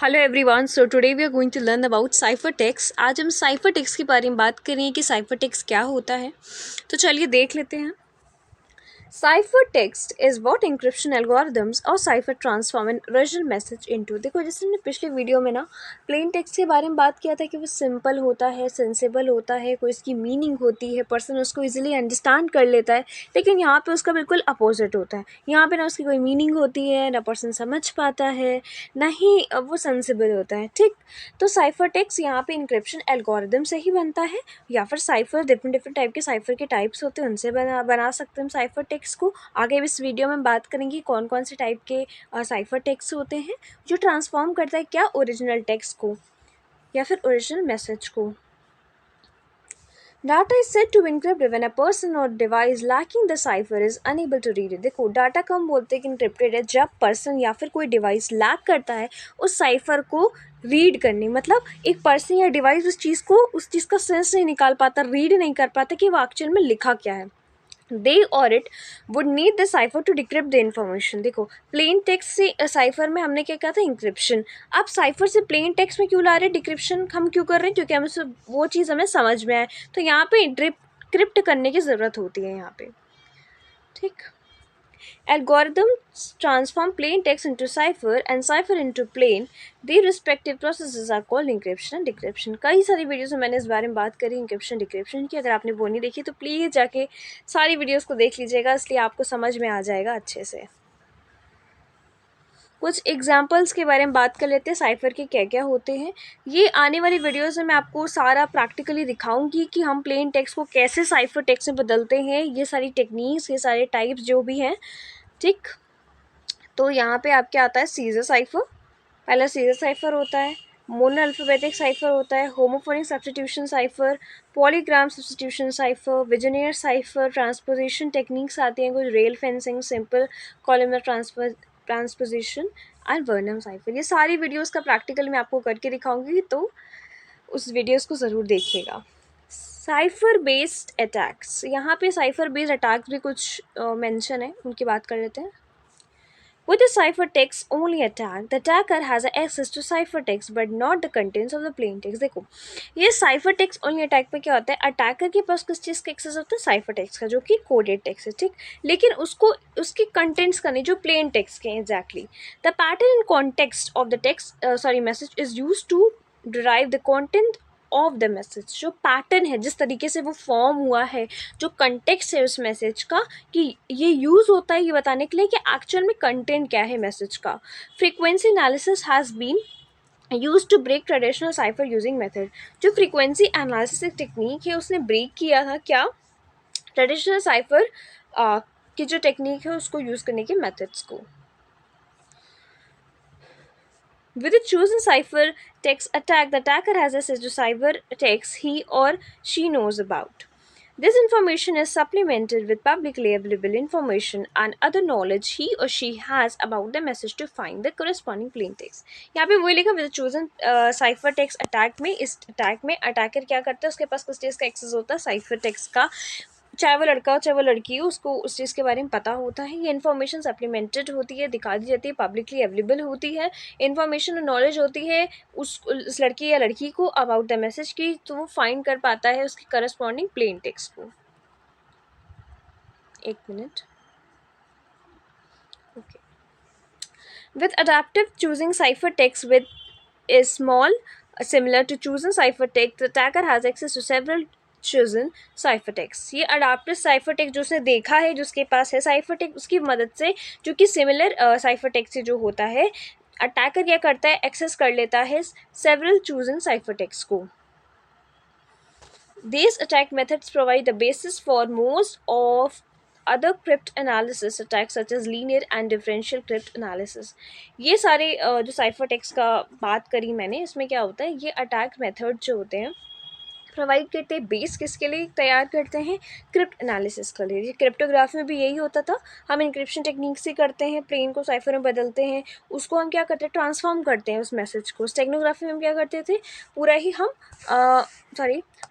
Hello everyone, so today we are going to learn about cipher text. आज हम cipher text के बारे में बात करेंगे कि साइफर टेक्स्ट क्या होता है। तो चलिए देख लेते हैं। Cipher text is what encryption algorithms और cipher transform an original message into. देखो, जैसे हमने पिछले वीडियो में ना प्लेन टेक्स्ट के बारे में बात किया था कि वो सिंपल होता है, सेंसेबल होता है, कोई इसकी मीनिंग होती है, पर्सन उसको इजीली अंडरस्टैंड कर लेता है। लेकिन यहाँ पे उसका बिल्कुल अपोजिट होता है। यहाँ पे ना उसकी कोई मीनिंग होती है, ना पर्सन समझ पाता है, ना ही वो सेंसेबल होता है। ठीक, तो साइफर टेक्स्ट यहाँ पे इंक्रिप्शन एल्गोरिदम से ही बनता है, या फिर साइफर डिफरेंट डिफरेंट टाइप के साइफर के टाइप्स होते हैं, उनसे बना सकते हैं हम साइफर टेक्स्ट को। आगे इस वीडियो में बात करेंगे कौन कौन से टाइप के साइफर टेक्स्ट होते हैं जो ट्रांसफॉर्म करता है क्या ओरिजिनल टेक्स्ट को या फिर ओरिजिनल मैसेज को। Data is set to encrypt when a person or device lacking the cipher is unable to read it. देखो, डाटा को हम बोलते हैं कि इनक्रिप्टेड है जब पर्सन या फिर कोई डिवाइस लैक करता है उस साइफर को रीड करने। मतलब एक पर्सन या डिवाइस उस चीज़ का सेंस नहीं निकाल पाता, रीड नहीं कर पाता कि वो एक्चुअल में लिखा क्या है। दे और it would need the cipher to decrypt the information. देखो, प्लेन टेक्स्ट से साइफर में हमने क्या कहा था, इंक्रिप्शन। अब साइफर से प्लेन टेक्स्ट में क्यों ला रहे हैं, डिक्रिप्शन हम क्यों कर रहे हैं, क्योंकि हमें वो चीज़ हमें समझ में आए। तो यहाँ पे डिक्रिप्ट करने की ज़रूरत होती है यहाँ पे। ठीक, algorithms transform plain text into cipher and cipher into plain. The respective processes are called encryption and decryption. कई सारी वीडियोस में मैंने इस बारे में बात करी इंक्रिप्शन डिक्रिप्शन की। अगर आपने वो नहीं देखी तो प्लीज़ जाके सारी वीडियोस को देख लीजिएगा, इसलिए आपको समझ में आ जाएगा अच्छे से। कुछ एग्जाम्पल्स के बारे में बात कर लेते हैं साइफर के क्या क्या होते हैं। ये आने वाली वीडियोस में मैं आपको सारा प्रैक्टिकली दिखाऊंगी कि हम प्लेन टेक्स्ट को कैसे साइफर टेक्स्ट में बदलते हैं, ये सारी टेक्निक्स, ये सारे टाइप्स जो भी हैं। ठीक, तो यहाँ पे आपके आता है सीजर साइफर। पहला सीजर साइफर होता है, मोनो अल्फ़ाबेटिक साइफर होता है, homophonic substitution cipher, polygram substitution cipher, Vigenère cipher, transposition techniques आती हैं कुछ, rail fencing, simple columnar transposition and Vernam cipher. ये सारी वीडियोस का प्रैक्टिकल मैं आपको करके दिखाऊंगी, तो उस वीडियोस को ज़रूर देखिएगा। साइफर बेस्ड अटैक्स, यहाँ पे साइफर बेस्ड अटैक्स भी कुछ मेंशन है, उनकी बात कर लेते हैं। With a ciphertext only attack, the attacker has access to ciphertext but not the contents of the plain text। देखो, ये ciphertext only attack पे क्या होता है, अटैकर के पास किस चीज़ का एक्सेस होता है, ciphertext का, जो कि कोडेड टेक्स्ट है। ठीक, लेकिन उसको उसके कंटेंट्स का नहीं, जो प्लेन टेक्स्ट के हैं। Exactly the pattern in context of the text message is use to derive the content of the message. जो पैटर्न है, जिस तरीके से वो फॉर्म हुआ है, जो कंटेक्स्ट है उस मैसेज का, कि ये यूज़ होता है ये बताने के लिए कि एक्चुअल में कंटेंट क्या है मैसेज का। Frequency analysis has been use to break traditional cipher using method. जो फ्रीक्वेंसी एनालिसिस टेक्निक है उसने ब्रेक किया था क्या, ट्रेडिशनल साइफर की जो टेक्निक है उसको यूज़ करने के मेथड्स को। With a chosen ciphertext attack, the attacker has access to ciphertext he or she knows about. This information is supplemented with publicly available information and other knowledge he or she has about the message to find the corresponding plain text. यहाँ पे वही लिखा, with chosen cipher text attack में, इस attack में attacker क्या करता है, उसके पास किस चीज़ का एक्सेस होता है, साइफर टेक्स्ट का। चाहे वो लड़का हो चाहे वो लड़की हो, उसको उस चीज़ के बारे में पता होता है। ये इन्फॉर्मेशन सप्लीमेंटेड होती है, दिखा दी जाती है, पब्लिकली अवेलेबल होती है। इन्फॉर्मेशन और नॉलेज होती है उस लड़की या लड़की को अबाउट द मैसेज की, तो वो फाइंड कर पाता है उसकी करस्पॉन्डिंग प्लेन टेक्स्ट को। एक minute, okay. With adaptive choosing cipher text with is small, similar to chosen ciphertext, the attacker has access to several chosen ciphertext। ये adaptive ciphertext जो उसने देखा है, जो उसके पास है ciphertext, उसकी मदद से, जो कि सिमिलर ciphertext से जो होता है, अटैकर क्या करता है, एक्सेस कर लेता है several chosen ciphertext को। These attack methods provide the basis for most of other crypt analysis attacks such as linear and differential crypt analysis। ये सारे जो साइफर टेक्स्ट का बात करी मैंने, इसमें क्या होता है, ये अटैक मेथड जो होते हैं प्रोवाइड करते हैं। बेस किसके लिए तैयार करते हैं? क्रिप्ट एनालिसिस के लिए। क्रिप्टोग्राफी में भी यही होता था, हम इंक्रिप्शन टेक्निक से करते हैं, प्लेन को साइफर में बदलते हैं, उसको हम क्या करते हैं, ट्रांसफॉर्म करते हैं उस मैसेज को। स्टेगनोग्राफी में हम क्या करते थे, पूरा ही हम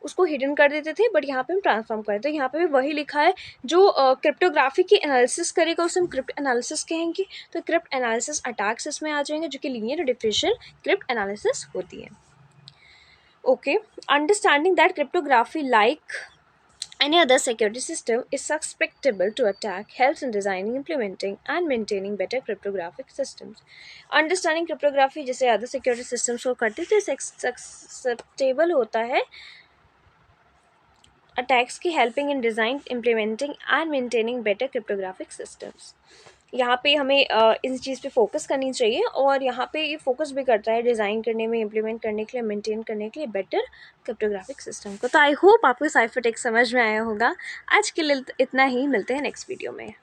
उसको हिडन कर देते थे, बट यहाँ पे हम ट्रांसफॉर्म करते हैं। यहाँ पे भी वही लिखा है, जो क्रिप्टोग्राफी की एनालिसिस करेगा उसे हम क्रिप्ट एनालिसिस कहेंगे। तो क्रिप्ट एनालिसिस अटैक्स इसमें आ जाएंगे, जो कि लीनियर डिफरेंशियल क्रिप्ट एनालिसिस होती है। Okay, understanding that cryptography, like any other security system, is susceptible to attack helps in designing, implementing, and maintaining better cryptographic systems. Understanding cryptography जैसे other security systems को करते थे, susceptible होता है attacks की helping in design, implementing, and maintaining better cryptographic systems. यहाँ पे हमें इस चीज़ पे फोकस करनी चाहिए, और यहाँ पे ये फोकस भी करता है डिज़ाइन करने में, इम्प्लीमेंट करने के लिए, मेंटेन करने के लिए बेटर क्रिप्टोग्राफिक सिस्टम को। तो आई होप आपको साइफर टेक्स्ट समझ में आया होगा। आज के लिए इतना ही, मिलते हैं नेक्स्ट वीडियो में।